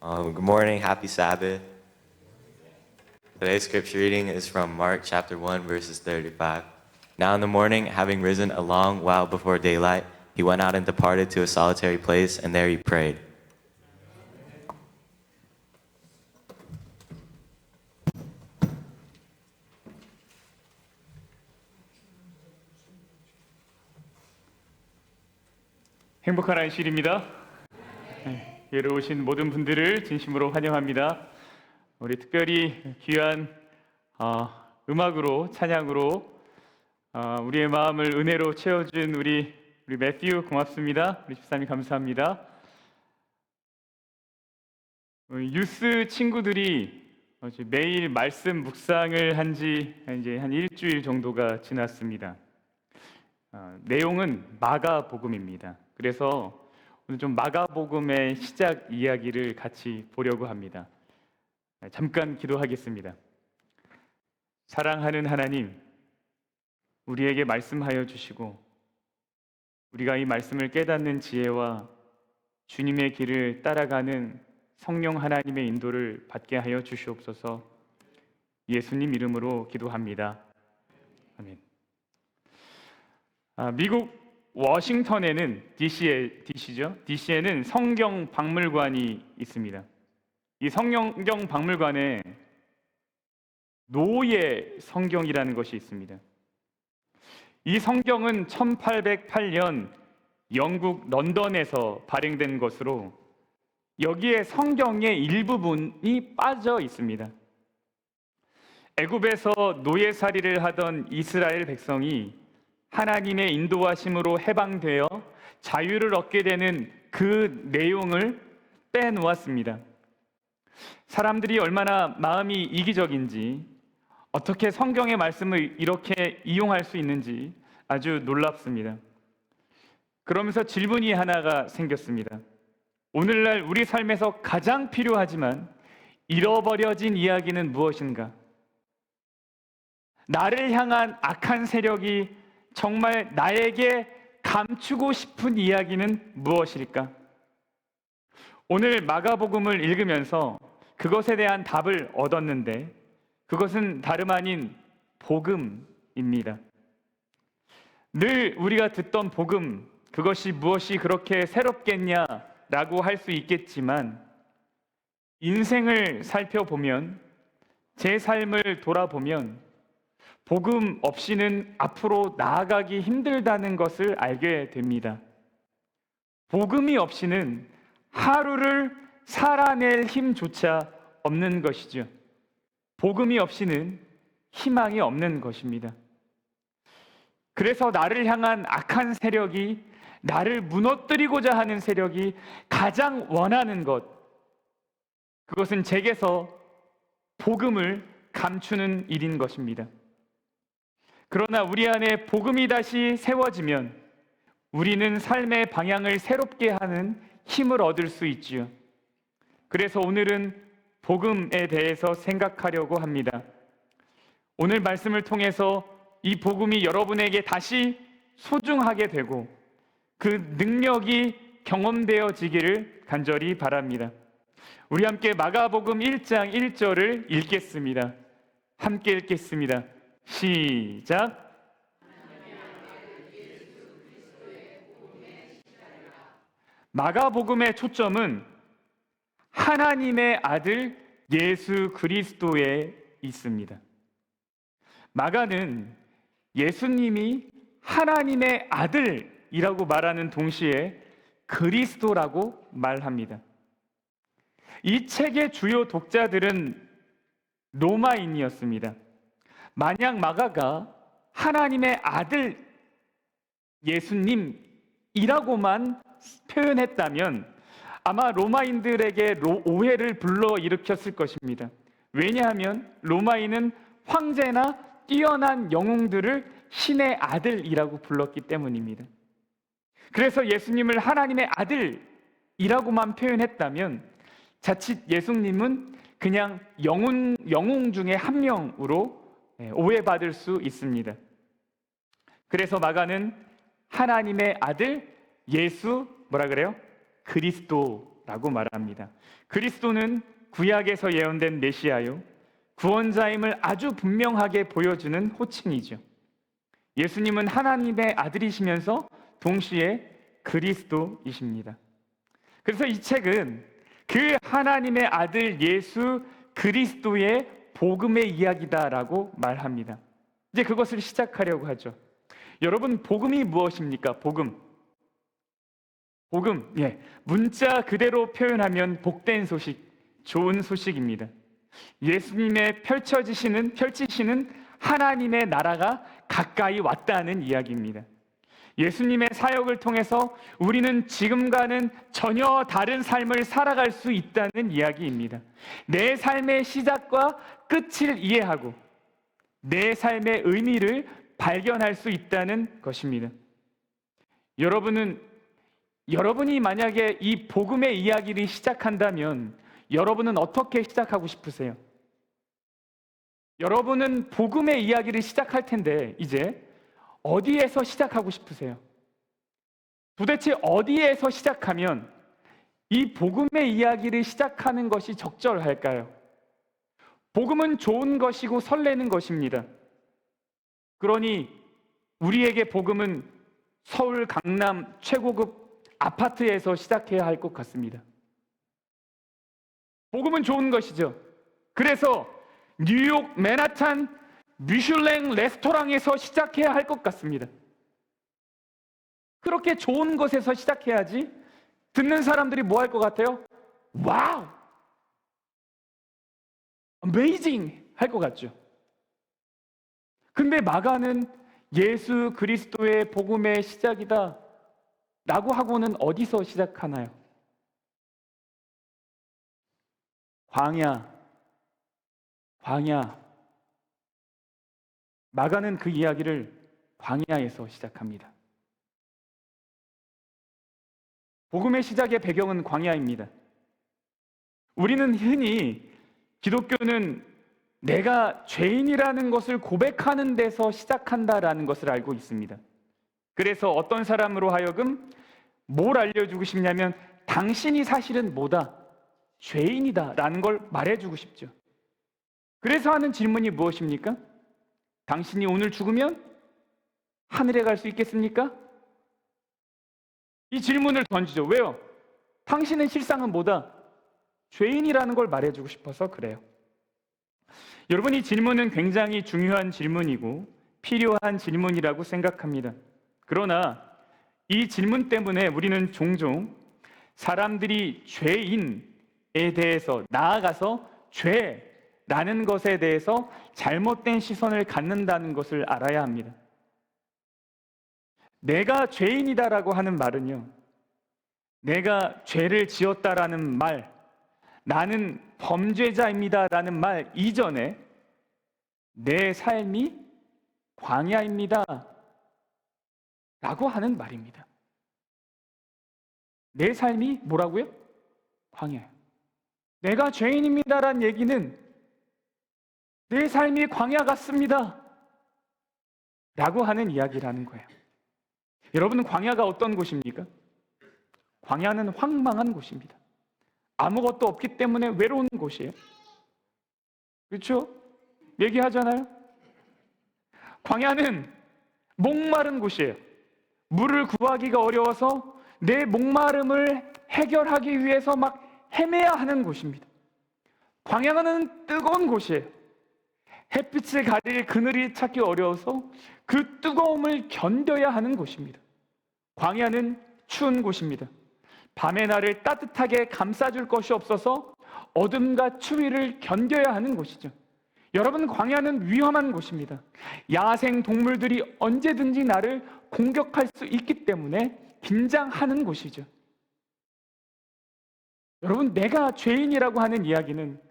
Good morning, happy Sabbath. Today's scripture reading is from Mark chapter 1, verses 35. Now in the morning, having risen a long while before daylight, he went out and departed to a solitary place, and there he prayed. 행복한 안식일입니다. 예로 오신 모든 분들을 진심으로 환영합니다. 우리 특별히 귀한 음악으로, 찬양으로 우리의 마음을 은혜로 채워준 우리 매튜 고맙습니다. 우리 집사님 감사합니다. 유스 친구들이 매일 말씀 묵상을 한지 이제 한 일주일 정도가 지났습니다. 내용은 마가복음입니다. 그래서 오늘 좀 마가복음의 시작 이야기를 같이 보려고 합니다. 잠깐 기도하겠습니다. 사랑하는 하나님, 우리에게 말씀하여 주시고 우리가 이 말씀을 깨닫는 지혜와 주님의 길을 따라가는 성령 하나님의 인도를 받게 하여 주시옵소서. 예수님 이름으로 기도합니다. 아멘. 미국 워싱턴에는 DC에는 성경 박물관이 있습니다. 이 성경 박물관에 노예 성경이라는 것이 있습니다. 이 성경은 1808년 영국 런던에서 발행된 것으로 여기에 성경의 일부분이 빠져 있습니다. 애굽에서 노예살이를 하던 이스라엘 백성이 하나님의 인도하심으로 해방되어 자유를 얻게 되는 그 내용을 빼놓았습니다. 사람들이 얼마나 마음이 이기적인지, 어떻게 성경의 말씀을 이렇게 이용할 수 있는지 아주 놀랍습니다. 그러면서 질문이 하나가 생겼습니다. 오늘날 우리 삶에서 가장 필요하지만 잃어버려진 이야기는 무엇인가? 나를 향한 악한 세력이 정말 나에게 감추고 싶은 이야기는 무엇일까? 오늘 마가복음을 읽으면서 그것에 대한 답을 얻었는데 그것은 다름 아닌 복음입니다. 늘 우리가 듣던 복음, 그것이 무엇이 그렇게 새롭겠냐라고 할 수 있겠지만 인생을 살펴보면, 제 삶을 돌아보면 복음 없이는 앞으로 나아가기 힘들다는 것을 알게 됩니다. 복음이 없이는 하루를 살아낼 힘조차 없는 것이죠. 복음이 없이는 희망이 없는 것입니다. 그래서 나를 향한 악한 세력이, 나를 무너뜨리고자 하는 세력이 가장 원하는 것, 그것은 제게서 복음을 감추는 일인 것입니다. 그러나 우리 안에 복음이 다시 세워지면 우리는 삶의 방향을 새롭게 하는 힘을 얻을 수 있지요. 그래서 오늘은 복음에 대해서 생각하려고 합니다. 오늘 말씀을 통해서 이 복음이 여러분에게 다시 소중하게 되고 그 능력이 경험되어지기를 간절히 바랍니다. 우리 함께 마가복음 1장 1절을 읽겠습니다. 함께 읽겠습니다. 시작. 마가복음의 초점은 하나님의 아들 예수 그리스도에 있습니다. 마가는 예수님이 하나님의 아들이라고 말하는 동시에 그리스도라고 말합니다. 이 책의 주요 독자들은 로마인이었습니다. 만약 마가가 하나님의 아들 예수님이라고만 표현했다면 아마 로마인들에게 오해를 불러일으켰을 것입니다. 왜냐하면 로마인은 황제나 뛰어난 영웅들을 신의 아들이라고 불렀기 때문입니다. 그래서 예수님을 하나님의 아들이라고만 표현했다면 자칫 예수님은 그냥 영웅 중에 한 명으로 오해받을 수 있습니다. 그래서 마가는 하나님의 아들 예수 뭐라 그래요? 그리스도 그리스도라고 말합니다. 그리스도는 구약에서 예언된 메시아요, 구원자임을 아주 분명하게 보여주는 호칭이죠. 예수님은 하나님의 아들이시면서 동시에 그리스도이십니다. 그래서 이 책은 그 하나님의 아들 예수 그리스도의 복음의 이야기다라고 말합니다. 이제 그것을 시작하려고 하죠. 여러분, 복음이 무엇입니까? 복음. 문자 그대로 표현하면 복된 소식, 좋은 소식입니다. 예수님의 펼치시는 하나님의 나라가 가까이 왔다는 이야기입니다. 예수님의 사역을 통해서 우리는 지금과는 전혀 다른 삶을 살아갈 수 있다는 이야기입니다. 내 삶의 시작과 끝을 이해하고 내 삶의 의미를 발견할 수 있다는 것입니다. 여러분이 만약에 이 복음의 이야기를 시작한다면 여러분은 어떻게 시작하고 싶으세요? 여러분은 복음의 이야기를 시작할 텐데 이제 어디에서 시작하고 싶으세요? 도대체 어디에서 시작하면 이 복음의 이야기를 시작하는 것이 적절할까요? 복음은 좋은 것이고 설레는 것입니다. 그러니 우리에게 복음은 서울 강남 최고급 아파트에서 시작해야 할 것 같습니다. 복음은 좋은 것이죠. 그래서 뉴욕 맨하탄 미슐랭 레스토랑에서 시작해야 할 것 같습니다. 그렇게 좋은 곳에서 시작해야지 듣는 사람들이 뭐 할 것 같아요? 와우! 어메이징! 할 것 같죠. 근데 마가는 예수 그리스도의 복음의 시작이다 라고 하고는 어디서 시작하나요? 광야. 마가는 그 이야기를 광야에서 시작합니다. 복음의 시작의 배경은 광야입니다. 우리는 흔히 기독교는 내가 죄인이라는 것을 고백하는 데서 시작한다라는 것을 알고 있습니다. 그래서 어떤 사람으로 하여금 뭘 알려주고 싶냐면 당신이 사실은 뭐다? 죄인이다 라는 걸 말해주고 싶죠. 그래서 하는 질문이 무엇입니까? 당신이 오늘 죽으면 하늘에 갈 수 있겠습니까? 이 질문을 던지죠. 왜요? 당신의 실상은 뭐다? 죄인이라는 걸 말해주고 싶어서 그래요. 여러분, 이 질문은 굉장히 중요한 질문이고 필요한 질문이라고 생각합니다. 그러나 이 질문 때문에 우리는 종종 사람들이 죄인에 대해서 나아가서 죄라는 것에 대해서 잘못된 시선을 갖는다는 것을 알아야 합니다. 내가 죄인이다라고 하는 말은요, 내가 죄를 지었다라는 말, 나는 범죄자입니다라는 말 이전에 내 삶이 광야입니다 라고 하는 말입니다. 내 삶이 뭐라고요? 광야예요. 내가 죄인입니다라는 얘기는 내 삶이 광야 같습니다 라고 하는 이야기라는 거예요. 여러분, 광야가 어떤 곳입니까? 광야는 황망한 곳입니다. 아무것도 없기 때문에 외로운 곳이에요. 그렇죠? 얘기하잖아요. 광야는 목마른 곳이에요. 물을 구하기가 어려워서 내 목마름을 해결하기 위해서 막 헤매야 하는 곳입니다. 광야는 뜨거운 곳이에요. 햇빛을 가릴 그늘이 찾기 어려워서 그 뜨거움을 견뎌야 하는 곳입니다. 광야는 추운 곳입니다. 밤에 나를 따뜻하게 감싸줄 것이 없어서 어둠과 추위를 견뎌야 하는 곳이죠. 여러분, 광야는 위험한 곳입니다. 야생 동물들이 언제든지 나를 공격할 수 있기 때문에 긴장하는 곳이죠. 여러분, 내가 죄인이라고 하는 이야기는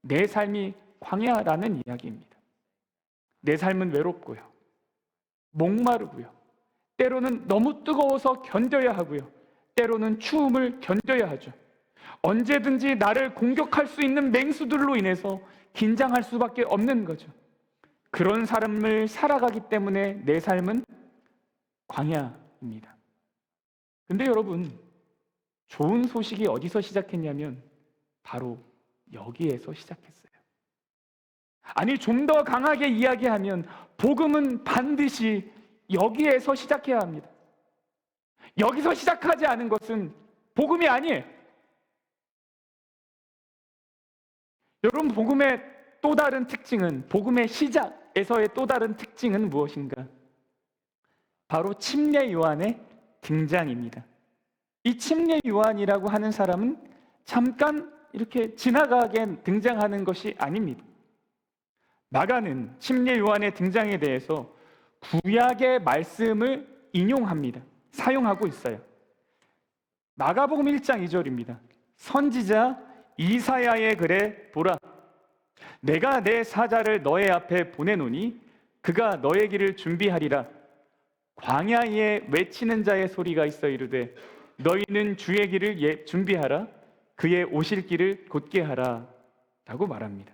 내 삶이 광야라는 이야기입니다. 내 삶은 외롭고요, 목마르고요, 때로는 너무 뜨거워서 견뎌야 하고요, 때로는 추움을 견뎌야 하죠. 언제든지 나를 공격할 수 있는 맹수들로 인해서 긴장할 수밖에 없는 거죠. 그런 삶을 살아가기 때문에 내 삶은 광야입니다. 근데 여러분, 좋은 소식이 어디서 시작했냐면 바로 여기에서 시작했어요. 아니, 좀 더 강하게 이야기하면 복음은 반드시 여기에서 시작해야 합니다. 여기서 시작하지 않은 것은 복음이 아니에요. 여러분, 복음의 또 다른 특징은, 복음의 시작에서의 또 다른 특징은 무엇인가? 바로 침례 요한의 등장입니다. 이 침례 요한이라고 하는 사람은 잠깐 이렇게 지나가게 등장하는 것이 아닙니다. 마가는 침례 요한의 등장에 대해서 구약의 말씀을 인용합니다. 사용하고 있어요. 마가복음 1장 2절입니다. 선지자 이사야의 글에 보라, 내가 내 사자를 너의 앞에 보내노니 그가 너의 길을 준비하리라. 광야에 외치는 자의 소리가 있어 이르되 너희는 주의 길을 준비하라. 그의 오실 길을 곧게 하라 라고 말합니다.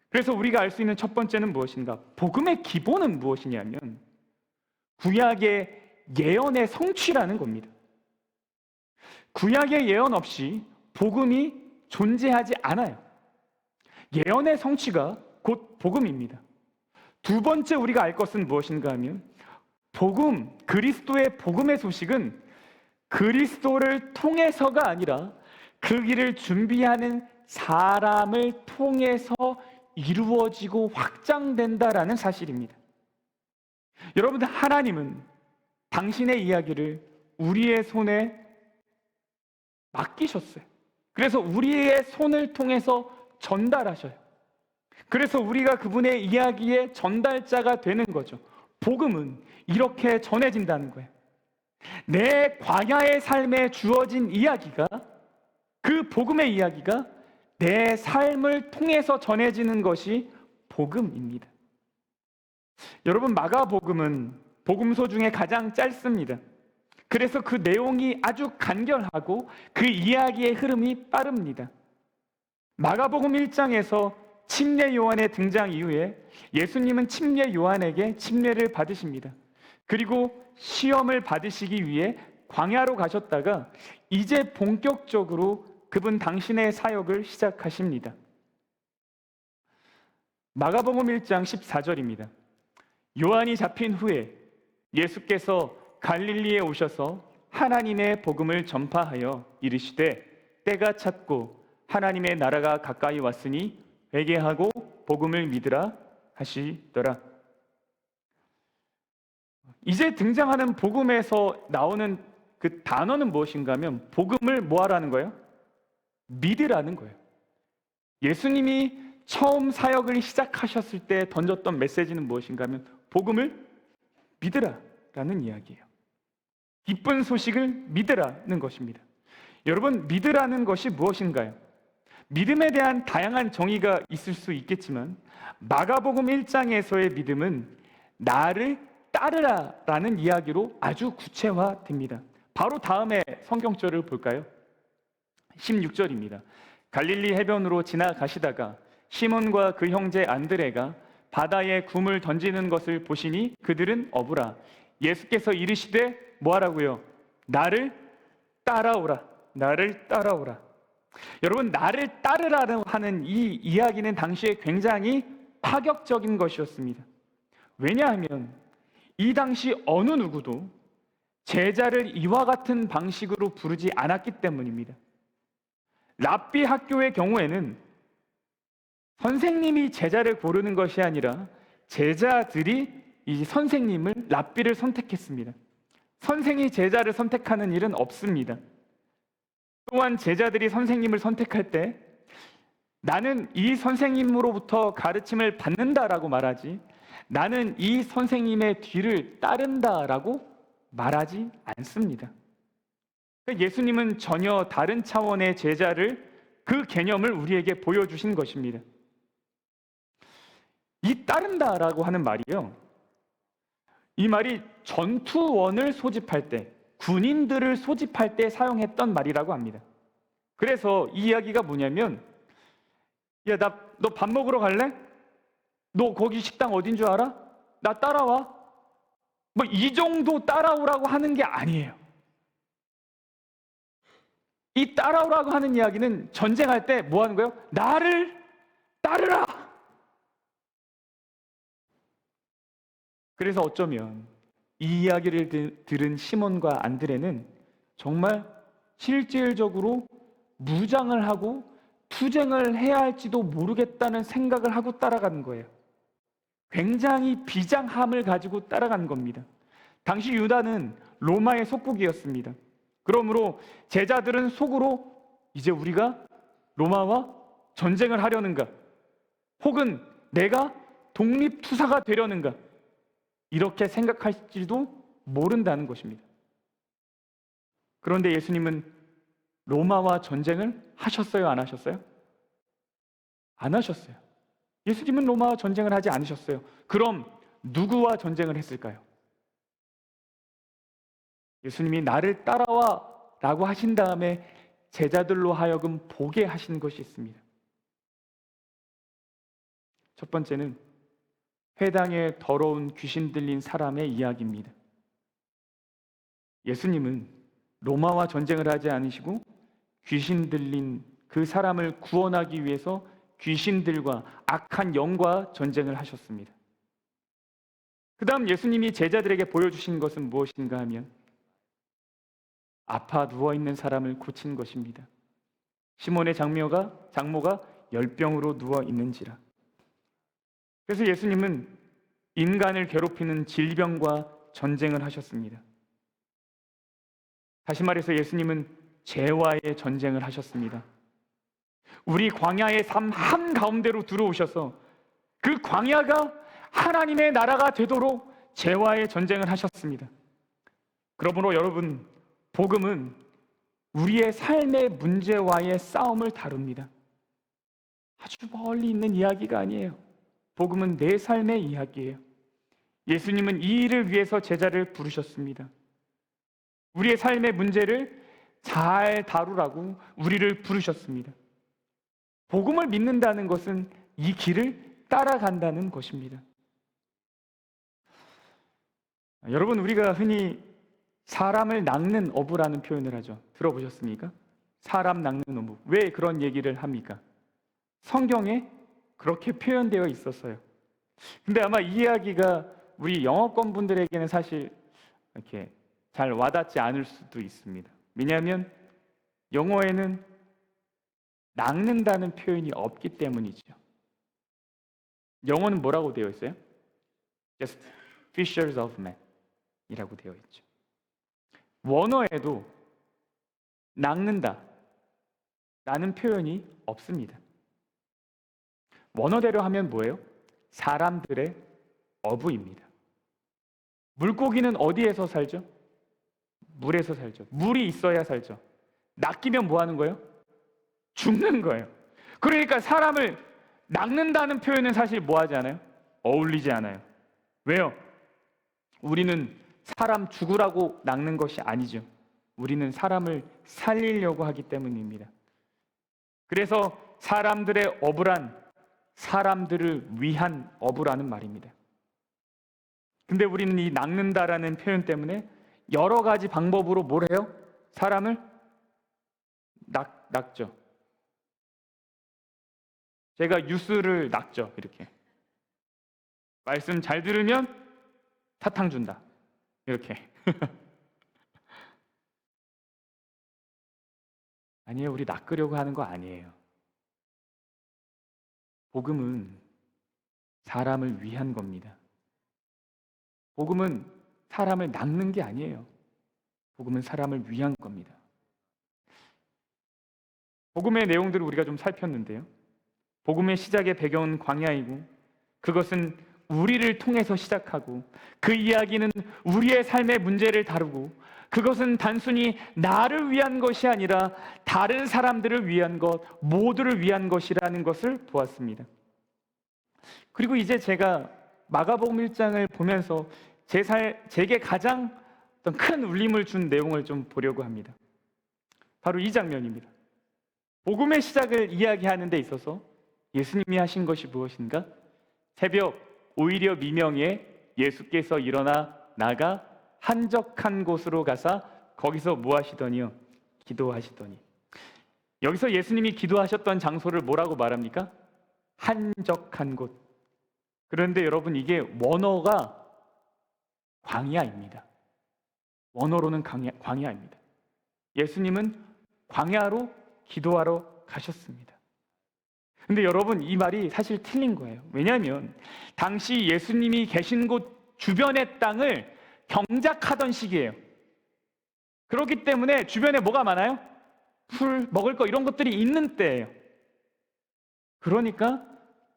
그래서 우리가 알 수 있는 첫 번째는 무엇인가? 복음의 기본은 무엇이냐면 구약의 예언의 성취라는 겁니다. 구약의 예언 없이 복음이 존재하지 않아요. 예언의 성취가 곧 복음입니다. 두 번째 우리가 알 것은 무엇인가 하면 복음, 그리스도의 복음의 소식은 그리스도를 통해서가 아니라 그 길을 준비하는 사람을 통해서 이루어지고 확장된다라는 사실입니다. 여러분들, 하나님은 당신의 이야기를 우리의 손에 맡기셨어요. 그래서 우리의 손을 통해서 전달하셔요. 그래서 우리가 그분의 이야기의 전달자가 되는 거죠. 복음은 이렇게 전해진다는 거예요. 내 광야의 삶에 주어진 이야기가, 그 복음의 이야기가 내 삶을 통해서 전해지는 것이 복음입니다. 여러분, 마가복음은 복음서 중에 가장 짧습니다. 그래서 그 내용이 아주 간결하고 그 이야기의 흐름이 빠릅니다. 마가복음 1장에서 침례 요한의 등장 이후에 예수님은 침례 요한에게 침례를 받으십니다. 그리고 시험을 받으시기 위해 광야로 가셨다가 이제 본격적으로 그분 당신의 사역을 시작하십니다. 마가복음 1장 14절입니다. 요한이 잡힌 후에 예수께서 갈릴리에 오셔서 하나님의 복음을 전파하여 이르시되 때가 찼고 하나님의 나라가 가까이 왔으니 회개하고 복음을 믿으라 하시더라. 이제 등장하는 복음에서 나오는 그 단어는 무엇인가 하면 복음을 뭐 하라는 거예요? 믿으라는 거예요. 예수님이 처음 사역을 시작하셨을 때 던졌던 메시지는 무엇인가 하면 복음을 믿으라라는 이야기예요. 기쁜 소식을 믿으라는 것입니다. 여러분, 믿으라는 것이 무엇인가요? 믿음에 대한 다양한 정의가 있을 수 있겠지만 마가복음 1장에서의 믿음은 나를 따르라라는 이야기로 아주 구체화됩니다. 바로 다음에 성경절을 볼까요? 16절입니다. 갈릴리 해변으로 지나가시다가 시몬과 그 형제 안드레가 바다에 굼을 던지는 것을 보시니 그들은 어부라. 예수께서 이르시되 뭐하라고요? 나를 따라오라. 나를 따라오라. 여러분, 나를 따르라는 하는 이 이야기는 당시에 굉장히 파격적인 것이었습니다. 왜냐하면 이 당시 어느 누구도 제자를 이와 같은 방식으로 부르지 않았기 때문입니다. 랍비 학교의 경우에는 선생님이 제자를 고르는 것이 아니라 제자들이 이 선생님을, 랍비를 선택했습니다. 선생이 제자를 선택하는 일은 없습니다. 또한 제자들이 선생님을 선택할 때 나는 이 선생님으로부터 가르침을 받는다라고 말하지 나는 이 선생님의 뒤를 따른다라고 말하지 않습니다. 예수님은 전혀 다른 차원의 제자를, 그 개념을 우리에게 보여주신 것입니다. 이 따른다라고 하는 말이요, 이 말이 전투원을 소집할 때, 군인들을 소집할 때 사용했던 말이라고 합니다. 그래서 이 이야기가 뭐냐면, 야, 너 밥 먹으러 갈래? 너 거기 식당 어딘 줄 알아? 나 따라와. 뭐 이 정도 따라오라고 하는 게 아니에요. 이 따라오라고 하는 이야기는 전쟁할 때 뭐 하는 거예요? 나를 따르라. 그래서 어쩌면 이 이야기를 들은 시몬과 안드레는 정말 실질적으로 무장을 하고 투쟁을 해야 할지도 모르겠다는 생각을 하고 따라가는 거예요. 굉장히 비장함을 가지고 따라간 겁니다. 당시 유다는 로마의 속국이었습니다. 그러므로 제자들은 속으로 이제 우리가 로마와 전쟁을 하려는가? 혹은 내가 독립투사가 되려는가? 이렇게 생각할지도 모른다는 것입니다. 그런데 예수님은 로마와 전쟁을 하셨어요? 안 하셨어요? 안 하셨어요. 예수님은 로마와 전쟁을 하지 않으셨어요. 그럼 누구와 전쟁을 했을까요? 예수님이 나를 따라와 라고 하신 다음에 제자들로 하여금 보게 하신 것이 있습니다. 첫 번째는 회당에 더러운 귀신 들린 사람의 이야기입니다. 예수님은 로마와 전쟁을 하지 않으시고 귀신 들린 그 사람을 구원하기 위해서 귀신들과 악한 영과 전쟁을 하셨습니다. 그 다음 예수님이 제자들에게 보여주신 것은 무엇인가 하면 아파 누워있는 사람을 고친 것입니다. 시몬의 장모가 열병으로 누워있는지라. 그래서 예수님은 인간을 괴롭히는 질병과 전쟁을 하셨습니다. 다시 말해서 예수님은 죄와의 전쟁을 하셨습니다. 우리 광야의 삶 한가운데로 들어오셔서 그 광야가 하나님의 나라가 되도록 죄와의 전쟁을 하셨습니다. 그러므로 여러분, 복음은 우리의 삶의 문제와의 싸움을 다룹니다. 아주 멀리 있는 이야기가 아니에요. 복음은 내 삶의 이야기예요. 예수님은 이 일을 위해서 제자를 부르셨습니다. 우리의 삶의 문제를 잘 다루라고 우리를 부르셨습니다. 복음을 믿는다는 것은 이 길을 따라간다는 것입니다. 여러분, 우리가 흔히 사람을 낚는 어부라는 표현을 하죠. 들어보셨습니까? 사람 낚는 어부. 왜 그런 얘기를 합니까? 성경에 그렇게 표현되어 있었어요. 근데 아마 이 이야기가 우리 영어권 분들에게는 사실 이렇게 잘 와닿지 않을 수도 있습니다. 왜냐하면 영어에는 낚는다는 표현이 없기 때문이죠. 영어는 뭐라고 되어 있어요? Just fishers of men 이라고 되어 있죠. 원어에도 낚는다 라는 표현이 없습니다. 원어대로 하면 뭐예요? 사람들의 어부입니다. 물고기는 어디에서 살죠? 물에서 살죠. 물이 있어야 살죠. 낚이면 뭐 하는 거예요? 죽는 거예요. 그러니까 사람을 낚는다는 표현은 사실 뭐 하지 않아요? 어울리지 않아요. 왜요? 우리는 사람 죽으라고 낚는 것이 아니죠. 우리는 사람을 살리려고 하기 때문입니다. 그래서 사람들의 어부란 사람들을 위한 어부라는 말입니다. 근데 우리는 이 낚는다라는 표현 때문에 여러 가지 방법으로 뭘 해요? 사람을 낚죠. 제가 뉴스를 낚죠. 이렇게 말씀 잘 들으면 사탕 준다. 이렇게. 아니에요. 우리 낚으려고 하는 거 아니에요. 복음은 사람을 위한 겁니다. 복음은 사람을 낚는 게 아니에요. 복음은 사람을 위한 겁니다. 복음의 내용들을 우리가 좀 살폈는데요. 복음의 시작의 배경은 광야이고 그것은 우리를 통해서 시작하고 그 이야기는 우리의 삶의 문제를 다루고 그것은 단순히 나를 위한 것이 아니라 다른 사람들을 위한 것, 모두를 위한 것이라는 것을 보았습니다. 그리고 이제 제가 마가복음 1장을 보면서 제게 가장 어떤 큰 울림을 준 내용을 좀 보려고 합니다. 바로 이 장면입니다. 복음의 시작을 이야기하는 데 있어서 예수님이 하신 것이 무엇인가? 새벽 오히려 미명에 예수께서 일어나 나가 한적한 곳으로 가사 거기서 뭐 하시더니요? 기도하시더니. 여기서 예수님이 기도하셨던 장소를 뭐라고 말합니까? 한적한 곳. 그런데 여러분, 이게 원어가 광야입니다. 원어로는 광야입니다. 예수님은 광야로 기도하러 가셨습니다. 근데 여러분, 이 말이 사실 틀린 거예요. 왜냐하면 당시 예수님이 계신 곳 주변의 땅을 경작하던 시기예요. 그렇기 때문에 주변에 뭐가 많아요? 풀, 먹을 거 이런 것들이 있는 때예요. 그러니까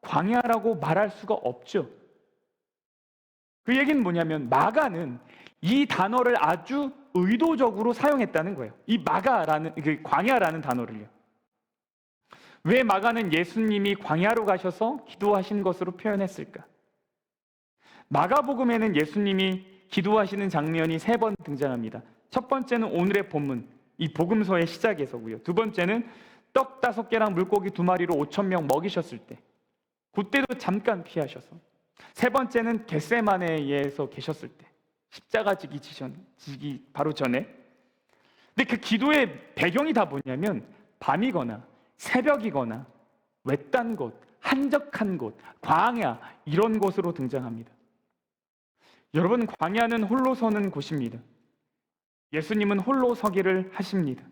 광야라고 말할 수가 없죠. 그 얘기는 뭐냐면 마가는 이 단어를 아주 의도적으로 사용했다는 거예요. 이 마가라는, 광야라는 단어를요. 왜 마가는 예수님이 광야로 가셔서 기도하신 것으로 표현했을까? 마가복음에는 예수님이 기도하시는 장면이 3번 등장합니다. 첫 번째는 오늘의 본문, 이 복음서의 시작에서고요. 두 번째는 떡 5개랑 물고기 2마리로 5,000명 먹이셨을 때, 그때도 잠깐 피하셔서, 세 번째는 겟세마네에서 계셨을 때, 십자가 지기 바로 전에. 근데 그 기도의 배경이 다 뭐냐면 밤이거나 새벽이거나 외딴 곳, 한적한 곳, 광야, 이런 곳으로 등장합니다. 여러분, 광야는 홀로 서는 곳입니다. 예수님은 홀로 서기를 하십니다.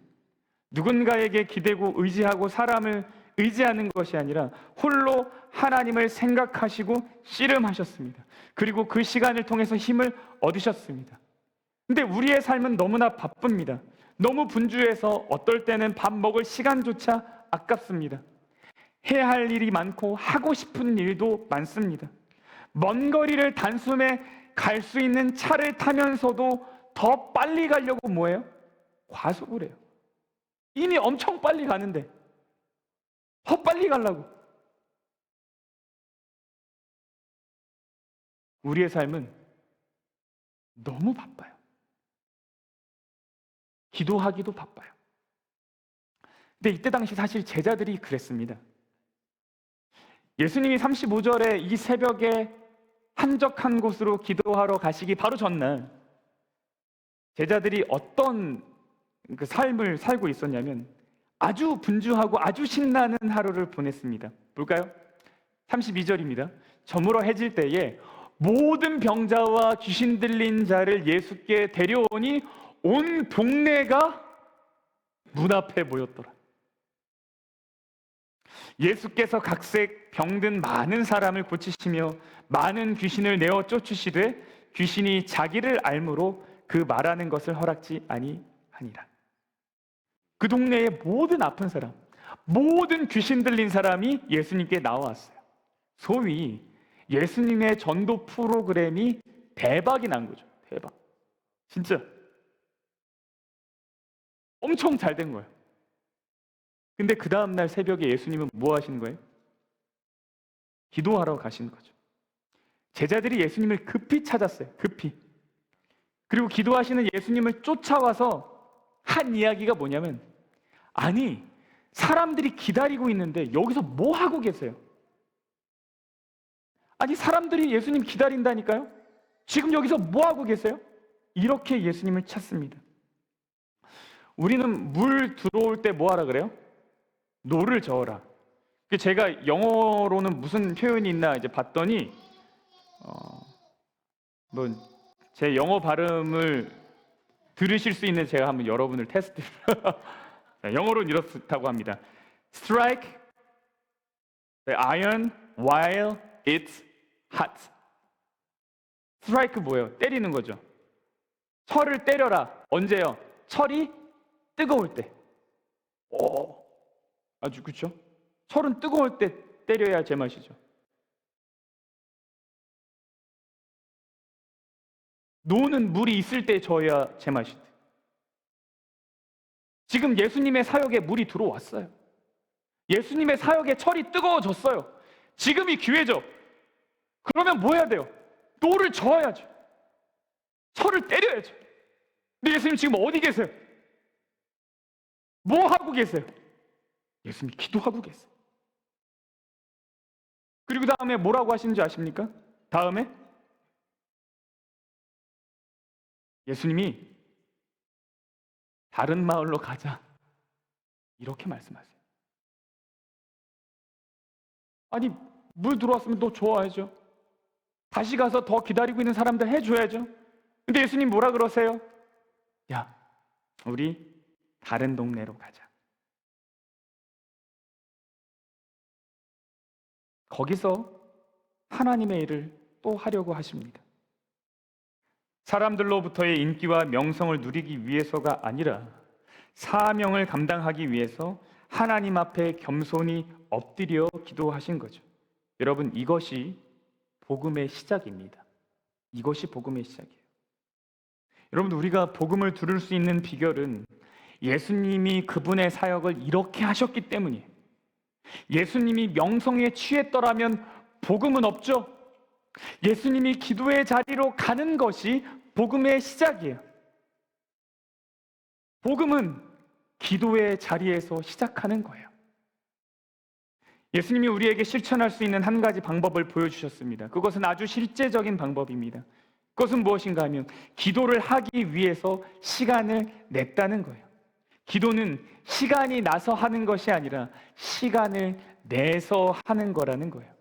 누군가에게 기대고 의지하고 사람을 의지하는 것이 아니라 홀로 하나님을 생각하시고 씨름하셨습니다. 그리고 그 시간을 통해서 힘을 얻으셨습니다. 근데 우리의 삶은 너무나 바쁩니다. 너무 분주해서 어떨 때는 밥 먹을 시간조차 아깝습니다. 해야 할 일이 많고 하고 싶은 일도 많습니다. 먼 거리를 단숨에 갈 수 있는 차를 타면서도 더 빨리 가려고 뭐예요? 과속을 해요. 이미 엄청 빨리 가는데 더 빨리 가려고. 우리의 삶은 너무 바빠요. 기도하기도 바빠요. 근데 이때 당시 사실 제자들이 그랬습니다. 예수님이 35절에 이 새벽에 한적한 곳으로 기도하러 가시기 바로 전날, 제자들이 어떤 그 삶을 살고 있었냐면 아주 분주하고 아주 신나는 하루를 보냈습니다. 볼까요? 32절입니다. 저물어 해질 때에 모든 병자와 귀신 들린 자를 예수께 데려오니 온 동네가 문 앞에 모였더라. 예수께서 각색 병든 많은 사람을 고치시며 많은 귀신을 내어 쫓으시되 귀신이 자기를 알므로 그 말하는 것을 허락지 아니하니라. 그 동네의 모든 아픈 사람, 모든 귀신 들린 사람이 예수님께 나와왔어요. 소위 예수님의 전도 프로그램이 대박이 난 거죠. 대박. 진짜 엄청 잘 된 거예요. 근데 그 다음날 새벽에 예수님은 뭐 하시는 거예요? 기도하러 가시는 거죠. 제자들이 예수님을 급히 찾았어요. 급히. 그리고 기도하시는 예수님을 쫓아와서 한 이야기가 뭐냐면, 아니, 사람들이 기다리고 있는데 여기서 뭐 하고 계세요? 아니, 사람들이 예수님 기다린다니까요? 지금 여기서 뭐 하고 계세요? 이렇게 예수님을 찾습니다. 우리는 물 들어올 때 뭐 하라 그래요? 노를 저어라. 제가 영어로는 무슨 표현이 있나 이제 봤더니 뭐 제 영어 발음을 들으실 수 있는 제가 한번 여러분을 테스트. 영어로는 이렇다고 합니다. Strike the iron while it's hot. Strike 뭐예요? 때리는 거죠. 철을 때려라. 언제요? 철이 뜨거울 때. 아주 그렇죠? 철은 뜨거울 때 때려야 제맛이죠. 노는 물이 있을 때 저어야 제맛이죠. 지금 예수님의 사역에 물이 들어왔어요. 예수님의 사역에 철이 뜨거워졌어요. 지금이 기회죠. 그러면 뭐 해야 돼요? 노를 저어야죠. 철을 때려야죠. 근데 예수님 지금 어디 계세요? 뭐 하고 계세요? 예수님이 기도하고 계세요. 그리고 다음에 뭐라고 하시는지 아십니까? 다음에 예수님이 다른 마을로 가자. 이렇게 말씀하세요. 아니, 물 들어왔으면 또 좋아야죠. 다시 가서 더 기다리고 있는 사람들 해줘야죠. 근데 예수님 뭐라 그러세요? 야, 우리 다른 동네로 가자. 거기서 하나님의 일을 또 하려고 하십니다. 사람들로부터의 인기와 명성을 누리기 위해서가 아니라 사명을 감당하기 위해서 하나님 앞에 겸손히 엎드려 기도하신 거죠. 여러분, 이것이 복음의 시작입니다. 이것이 복음의 시작이에요. 여러분, 우리가 복음을 들을 수 있는 비결은 예수님이 그분의 사역을 이렇게 하셨기 때문이에요. 예수님이 명성에 취했더라면 복음은 없죠. 예수님이 기도의 자리로 가는 것이 복음의 시작이에요. 복음은 기도의 자리에서 시작하는 거예요. 예수님이 우리에게 실천할 수 있는 한 가지 방법을 보여주셨습니다. 그것은 아주 실제적인 방법입니다. 그것은 무엇인가 하면 기도를 하기 위해서 시간을 냈다는 거예요. 기도는 시간이 나서 하는 것이 아니라 시간을 내서 하는 거라는 거예요.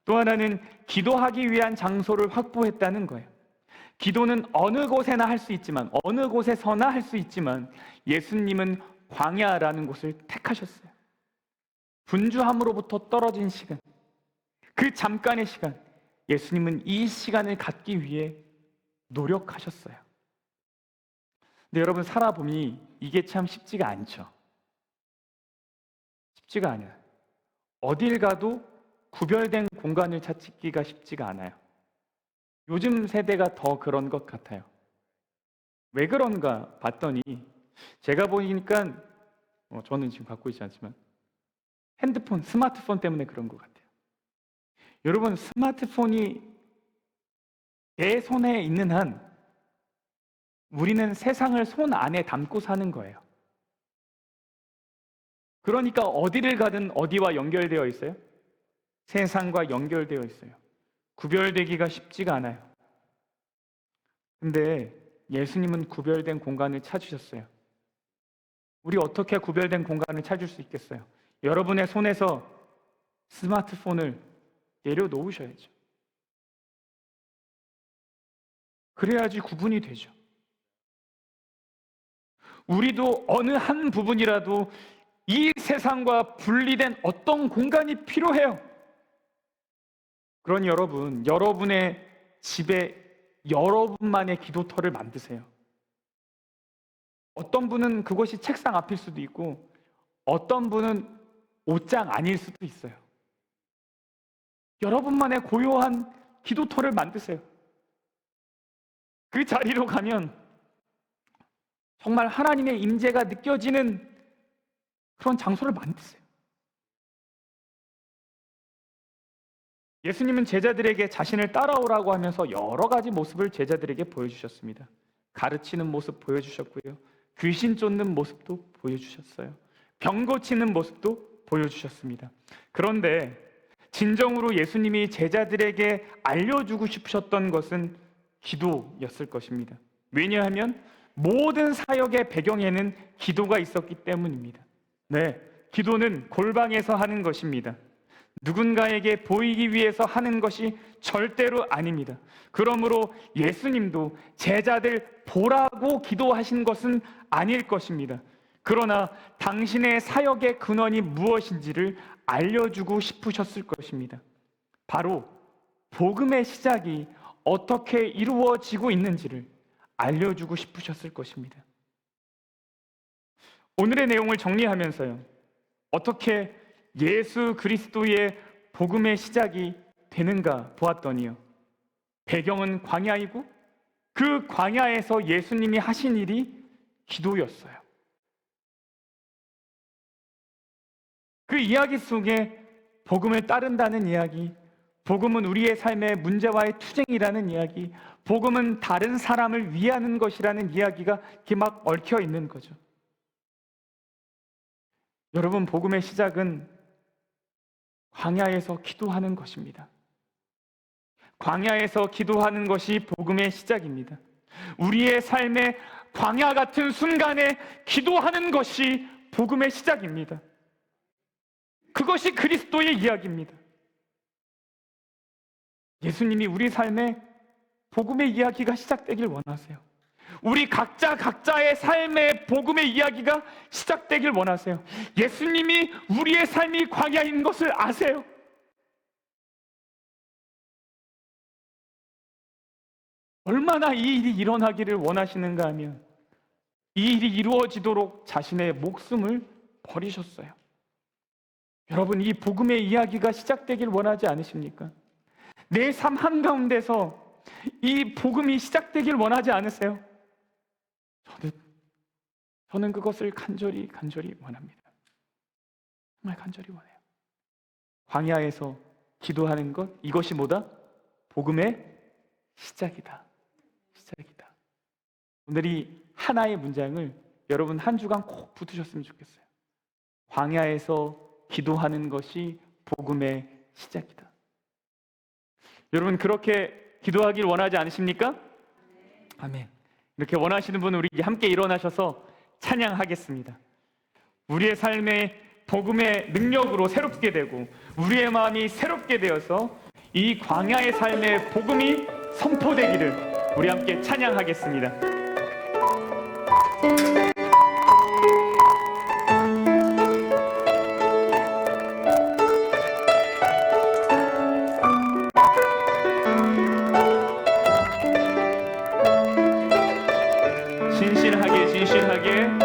또 하나는 기도하기 위한 장소를 확보했다는 거예요. 기도는 어느 곳에나 할 수 있지만, 어느 곳에서나 할 수 있지만 예수님은 광야라는 곳을 택하셨어요. 분주함으로부터 떨어진 시간, 그 잠깐의 시간, 예수님은 이 시간을 갖기 위해 노력하셨어요. 근데 여러분, 살아보니 이게 참 쉽지가 않죠. 쉽지가 않아요. 어딜 가도 구별된 공간을 찾기가 쉽지가 않아요. 요즘 세대가 더 그런 것 같아요. 왜 그런가 봤더니 제가 보니까 저는 지금 갖고 있지 않지만 핸드폰, 스마트폰 때문에 그런 것 같아요. 여러분, 스마트폰이 내 손에 있는 한 우리는 세상을 손 안에 담고 사는 거예요. 그러니까 어디를 가든 어디와 연결되어 있어요? 세상과 연결되어 있어요. 구별되기가 쉽지가 않아요. 근데 예수님은 구별된 공간을 찾으셨어요. 우리 어떻게 구별된 공간을 찾을 수 있겠어요? 여러분의 손에서 스마트폰을 내려놓으셔야죠. 그래야지 구분이 되죠. 우리도 어느 한 부분이라도 이 세상과 분리된 어떤 공간이 필요해요. 그러니 여러분, 여러분의 집에 여러분만의 기도터를 만드세요. 어떤 분은 그것이 책상 앞일 수도 있고 어떤 분은 옷장 아닐 수도 있어요. 여러분만의 고요한 기도터를 만드세요. 그 자리로 가면 정말 하나님의 임재가 느껴지는 그런 장소를 만드세요. 예수님은 제자들에게 자신을 따라오라고 하면서 여러 가지 모습을 제자들에게 보여주셨습니다. 가르치는 모습 보여주셨고요. 귀신 쫓는 모습도 보여주셨어요. 병 고치는 모습도 보여주셨습니다. 그런데 진정으로 예수님이 제자들에게 알려주고 싶으셨던 것은 기도였을 것입니다. 왜냐하면 모든 사역의 배경에는 기도가 있었기 때문입니다. 네, 기도는 골방에서 하는 것입니다. 누군가에게 보이기 위해서 하는 것이 절대로 아닙니다. 그러므로 예수님도 제자들 보라고 기도하신 것은 아닐 것입니다. 그러나 당신의 사역의 근원이 무엇인지를 알려주고 싶으셨을 것입니다. 바로 복음의 시작이 어떻게 이루어지고 있는지를 알려주고 싶으셨을 것입니다. 오늘의 내용을 정리하면서요, 어떻게 예수 그리스도의 복음의 시작이 되는가 보았더니요, 배경은 광야이고 그 광야에서 예수님이 하신 일이 기도였어요. 그 이야기 속에 복음을 따른다는 이야기, 복음은 우리의 삶의 문제와의 투쟁이라는 이야기, 복음은 다른 사람을 위하는 것이라는 이야기가 이렇게 막 얽혀 있는 거죠. 여러분, 복음의 시작은 광야에서 기도하는 것입니다. 광야에서 기도하는 것이 복음의 시작입니다. 우리의 삶의 광야 같은 순간에 기도하는 것이 복음의 시작입니다. 그것이 그리스도의 이야기입니다. 예수님이 우리 삶에 복음의 이야기가 시작되길 원하세요. 우리 각자의 삶의 복음의 이야기가 시작되길 원하세요. 예수님이 우리의 삶이 광야인 것을 아세요. 얼마나 이 일이 일어나기를 원하시는가 하면 이 일이 이루어지도록 자신의 목숨을 버리셨어요. 여러분, 이 복음의 이야기가 시작되길 원하지 않으십니까? 내 삶 한가운데서 이 복음이 시작되길 원하지 않으세요? 저는 그것을 간절히 원합니다. 정말 간절히 원해요. 광야에서 기도하는 것, 이것이 뭐다? 복음의 시작이다. 오늘 이 하나의 문장을 여러분 한 주간 꼭 붙으셨으면 좋겠어요. 광야에서 기도하는 것이 복음의 시작이다. 여러분, 그렇게 기도하길 원하지 않으십니까? 아멘. 이렇게 원하시는 분은 우리 함께 일어나셔서 찬양하겠습니다. 우리의 삶의 복음의 능력으로 새롭게 되고 우리의 마음이 새롭게 되어서 이 광야의 삶의 복음이 선포되기를 우리 함께 찬양하겠습니다. 진실하게